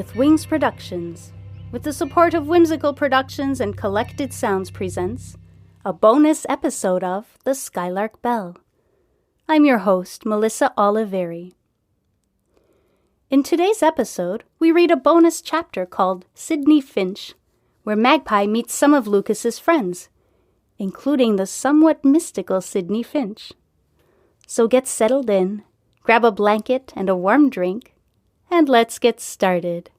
with Wings Productions, with the support of Whimsical Productions and Collected Sounds presents a bonus episode of the Skylark Bell. I'm your host, Melissa Oliveri. In today's episode, we read a bonus chapter called Sydney Finch, where Magpie meets some of Lucas's friends, including the somewhat mystical Sydney Finch. So get settled in, grab a blanket and a warm drink, and let's get started.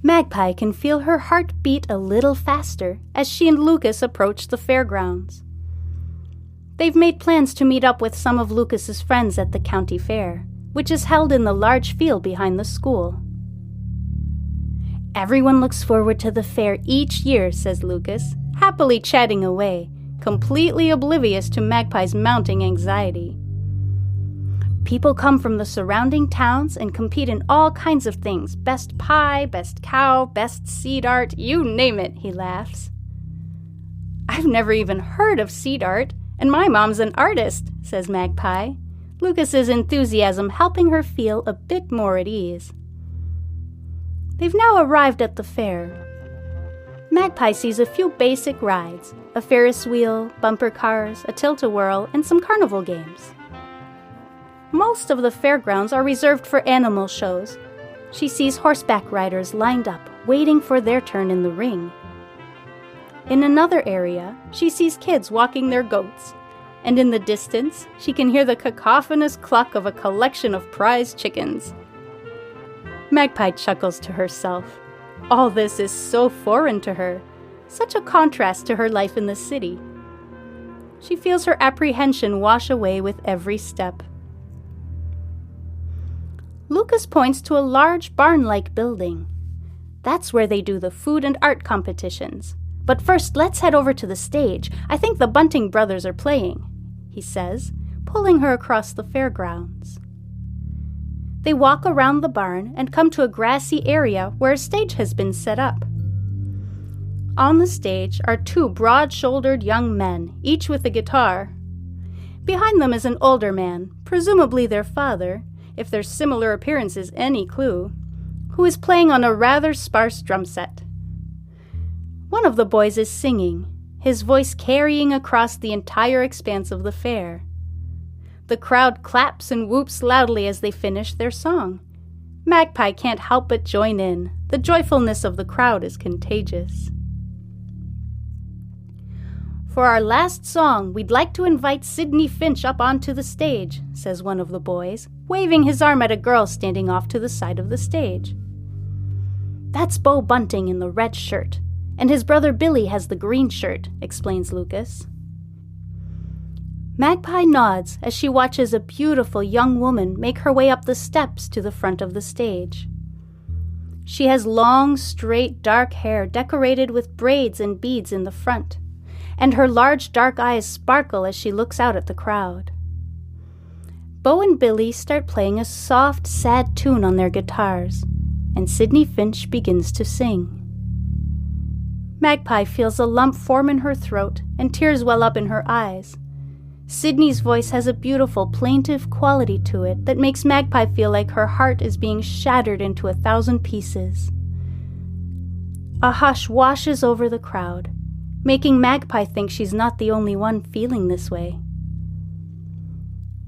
Magpie can feel her heart beat a little faster as she and Lucas approach the fairgrounds. They've made plans to meet up with some of Lucas's friends at the county fair, which is held in the large field behind the school. Everyone looks forward to the fair each year, says Lucas, happily chatting away, completely oblivious to Magpie's mounting anxiety. People come from the surrounding towns and compete in all kinds of things. Best pie, best cow, best seed art, you name it, he laughs. I've never even heard of seed art, and my mom's an artist, says Magpie, Lucas's enthusiasm helping her feel a bit more at ease. They've now arrived at the fair. Magpie sees a few basic rides, a Ferris wheel, bumper cars, a tilt-a-whirl, and some carnival games. Most of the fairgrounds are reserved for animal shows. She sees horseback riders lined up, waiting for their turn in the ring. In another area, she sees kids walking their goats, and in the distance, she can hear the cacophonous cluck of a collection of prize chickens. Magpie chuckles to herself. All this is so foreign to her, such a contrast to her life in the city. She feels her apprehension wash away with every step. Lucas points to a large barn-like building. That's where they do the food and art competitions. But first, let's head over to the stage. I think the Bunting brothers are playing, he says, pulling her across the fairgrounds. They walk around the barn and come to a grassy area where a stage has been set up. On the stage are two broad-shouldered young men, each with a guitar. Behind them is an older man, presumably their father, if their similar appearance is any clue, who is playing on a rather sparse drum set. One of the boys is singing, his voice carrying across the entire expanse of the fair. The crowd claps and whoops loudly as they finish their song. Magpie can't help but join in. The joyfulness of the crowd is contagious. For our last song, we'd like to invite Sydney Finch up onto the stage, says one of the boys, waving his arm at a girl standing off to the side of the stage. That's Bo Bunting in the red shirt, and his brother Billy has the green shirt, explains Lucas. Magpie nods as she watches a beautiful young woman make her way up the steps to the front of the stage. She has long, straight, dark hair decorated with braids and beads in the front, and her large dark eyes sparkle as she looks out at the crowd. Bo and Billy start playing a soft, sad tune on their guitars, and Sydney Finch begins to sing. Magpie feels a lump form in her throat and tears well up in her eyes. Sydney's voice has a beautiful, plaintive quality to it that makes Magpie feel like her heart is being shattered into 1,000 pieces. A hush washes over the crowd, making Magpie think she's not the only one feeling this way.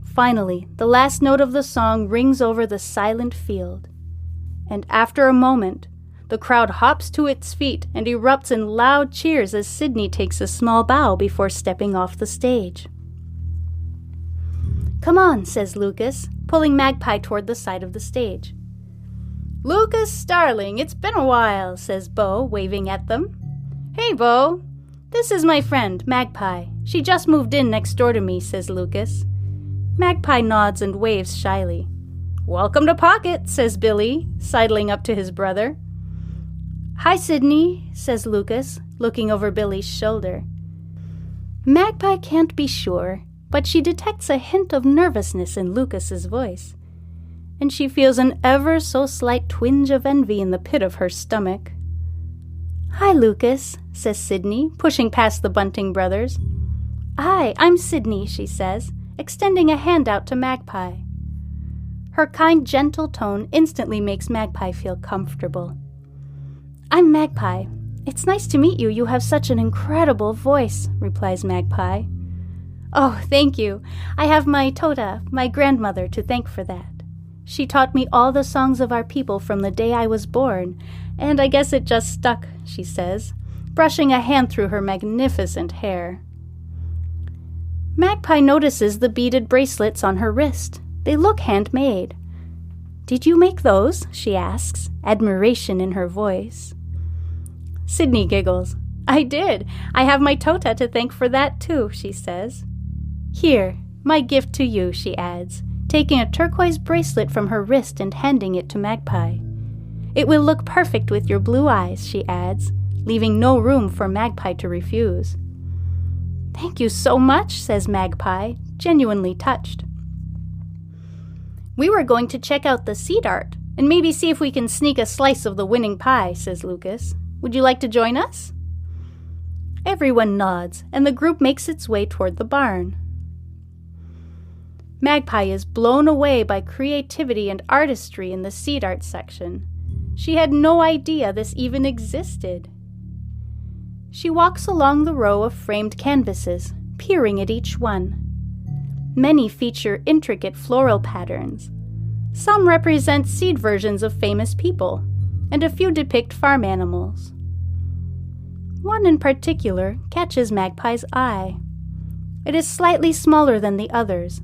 Finally, the last note of the song rings over the silent field, and after a moment, the crowd hops to its feet and erupts in loud cheers as Sydney takes a small bow before stepping off the stage. Come on, says Lucas, pulling Magpie toward the side of the stage. Lucas, Starling, it's been a while, says Bo, waving at them. Hey, Bo. This is my friend, Magpie. She just moved in next door to me, says Lucas. Magpie nods and waves shyly. Welcome to Pocket, says Billy, sidling up to his brother. Hi, Sydney, says Lucas, looking over Billy's shoulder. Magpie can't be sure, but she detects a hint of nervousness in Lucas's voice, and she feels an ever so slight twinge of envy in the pit of her stomach. Hi, Lucas, says Sydney, pushing past the Bunting brothers. Hi, I'm Sydney, she says, extending a hand out to Magpie. Her kind, gentle tone instantly makes Magpie feel comfortable. "I'm Magpie. It's nice to meet you. You have such an incredible voice," replies Magpie. "Oh, thank you. I have my Tota, my grandmother, to thank for that. She taught me all the songs of our people from the day I was born, and I guess it just stuck," she says, brushing a hand through her magnificent hair. Magpie notices the beaded bracelets on her wrist. They look handmade. "Did you make those?" she asks, admiration in her voice. Sydney giggles. "I did. I have my Tota to thank for that too," she says. "Here, my gift to you," she adds, taking a turquoise bracelet from her wrist and handing it to Magpie. "It will look perfect with your blue eyes," she adds, leaving no room for Magpie to refuse. "Thank you so much," says Magpie, genuinely touched. "We were going to check out the seed art and maybe see if we can sneak a slice of the winning pie," says Lucas. "Would you like to join us?" Everyone nods, and the group makes its way toward the barn. Magpie is blown away by creativity and artistry in the seed art section. She had no idea this even existed. She walks along the row of framed canvases, peering at each one. Many feature intricate floral patterns. Some represent seed versions of famous people, and a few depict farm animals. One in particular catches Magpie's eye. It is slightly smaller than the others,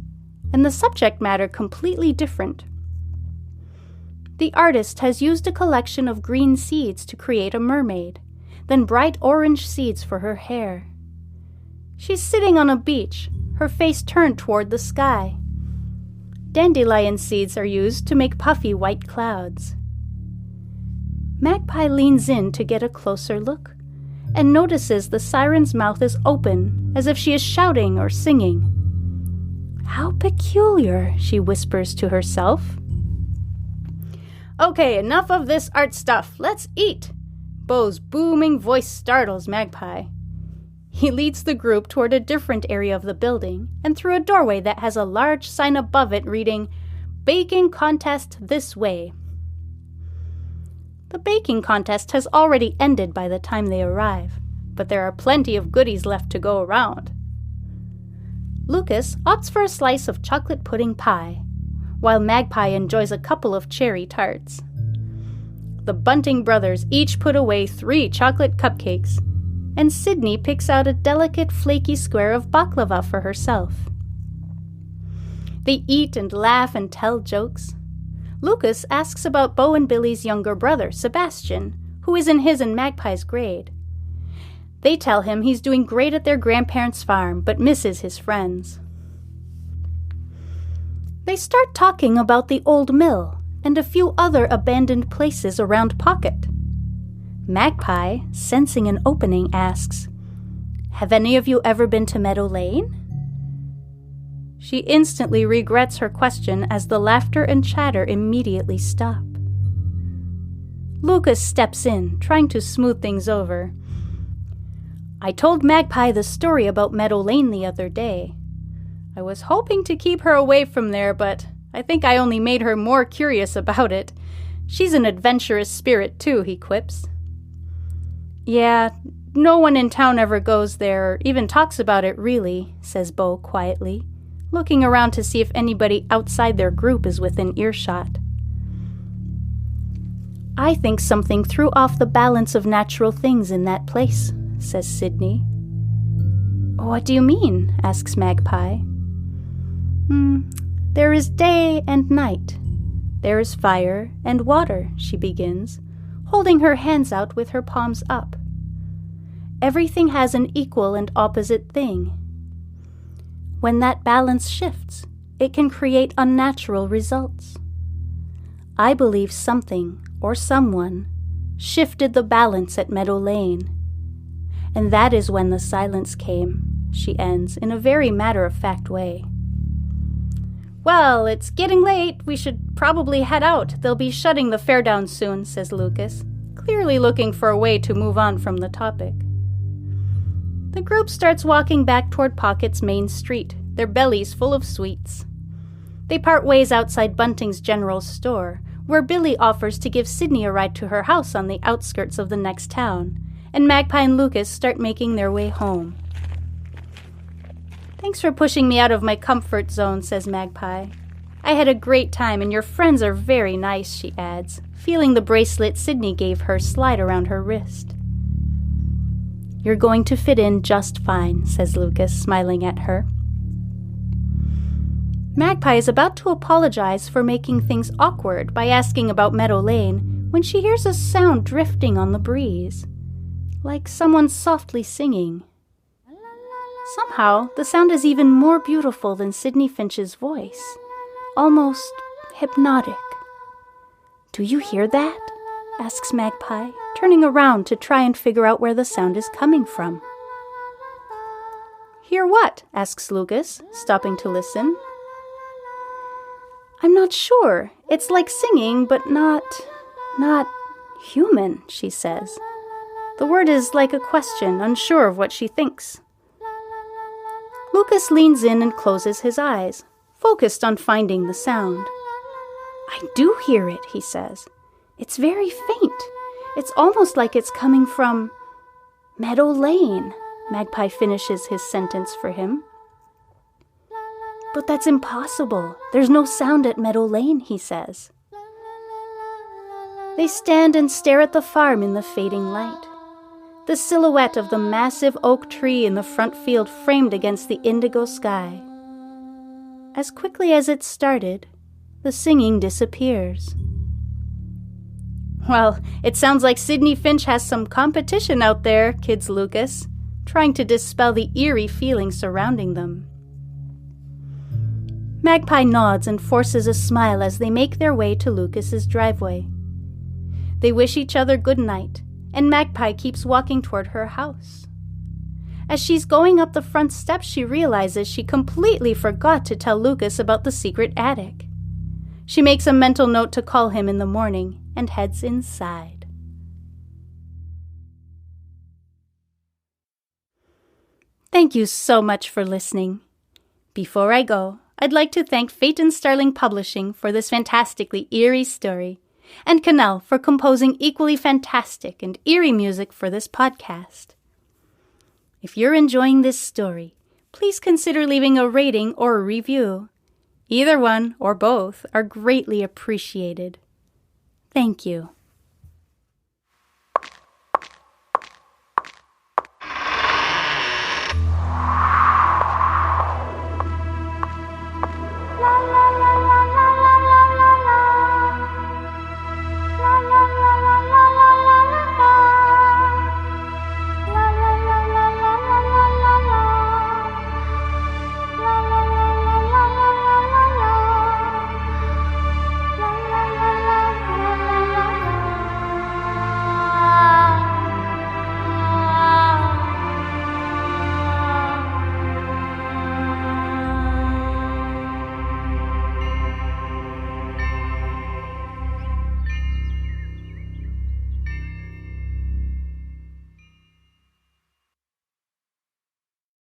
and the subject matter completely different. The artist has used a collection of green seeds to create a mermaid, then bright orange seeds for her hair. She's sitting on a beach, her face turned toward the sky. Dandelion seeds are used to make puffy white clouds. Magpie leans in to get a closer look, and notices the siren's mouth is open, as if she is shouting or singing. "How peculiar," she whispers to herself. "Okay, enough of this art stuff. Let's eat!" Beau's booming voice startles Magpie. He leads the group toward a different area of the building and through a doorway that has a large sign above it reading, "Baking Contest This Way." The baking contest has already ended by the time they arrive, but there are plenty of goodies left to go around. Lucas opts for a slice of chocolate pudding pie, while Magpie enjoys a couple of cherry tarts. The Bunting brothers each put away 3 chocolate cupcakes, and Sydney picks out a delicate flaky square of baklava for herself. They eat and laugh and tell jokes. Lucas asks about Beau and Billy's younger brother, Sebastian, who is in his and Magpie's grade. They tell him he's doing great at their grandparents' farm, but misses his friends. They start talking about the old mill and a few other abandoned places around Pocket. Magpie, sensing an opening, asks, "Have any of you ever been to Meadow Lane?" She instantly regrets her question as the laughter and chatter immediately stop. Lucas steps in, trying to smooth things over. "I told Magpie the story about Meadow Lane the other day. I was hoping to keep her away from there, but I think I only made her more curious about it. She's an adventurous spirit too," he quips. "Yeah, no one in town ever goes there or even talks about it really," says Beau quietly, looking around to see if anybody outside their group is within earshot. "I think something threw off the balance of natural things in that place," says Sydney. "What do you mean?" asks Magpie. There is day and night. There is fire and water," she begins, holding her hands out with her palms up. "Everything has an equal and opposite thing. When that balance shifts, it can create unnatural results. I believe something, or someone, shifted the balance at Meadow Lane. And that is when the silence came," she ends in a very matter-of-fact way. "Well, it's getting late. We should probably head out. They'll be shutting the fair down soon," says Lucas, clearly looking for a way to move on from the topic. The group starts walking back toward Pocket's main street, their bellies full of sweets. They part ways outside Bunting's General Store, where Billy offers to give Sydney a ride to her house on the outskirts of the next town, and Magpie and Lucas start making their way home. "Thanks for pushing me out of my comfort zone," says Magpie. "I had a great time, and your friends are very nice," she adds, feeling the bracelet Sydney gave her slide around her wrist. "You're going to fit in just fine," says Lucas, smiling at her. Magpie is about to apologize for making things awkward by asking about Meadow Lane when she hears a sound drifting on the breeze, like someone softly singing. Somehow, the sound is even more beautiful than Sydney Finch's voice, almost hypnotic. "Do you hear that?" asks Magpie, turning around to try and figure out where the sound is coming from. "Hear what?" asks Lucas, stopping to listen. "I'm not sure. It's like singing, but not human," she says. The word is like a question, unsure of what she thinks. Lucas leans in and closes his eyes, focused on finding the sound. "I do hear it," he says. "It's very faint. It's almost like it's coming from Meadow Lane." Magpie finishes his sentence for him. "But that's impossible. There's no sound at Meadow Lane," he says. They stand and stare at the farm in the fading light. The silhouette of the massive oak tree in the front field framed against the indigo sky. As quickly as it started, the singing disappears. "Well, it sounds like Sydney Finch has some competition out there," kids Lucas, trying to dispel the eerie feeling surrounding them. Magpie nods and forces a smile as they make their way to Lucas's driveway. They wish each other good night, and Magpie keeps walking toward her house. As she's going up the front steps, she realizes she completely forgot to tell Lucas about the secret attic. She makes a mental note to call him in the morning and heads inside. Thank you so much for listening. Before I go, I'd like to thank Fate and Starling Publishing for this fantastically eerie story, and Cannell for composing equally fantastic and eerie music for this podcast. If you're enjoying this story, please consider leaving a rating or a review. Either one or both are greatly appreciated. Thank you.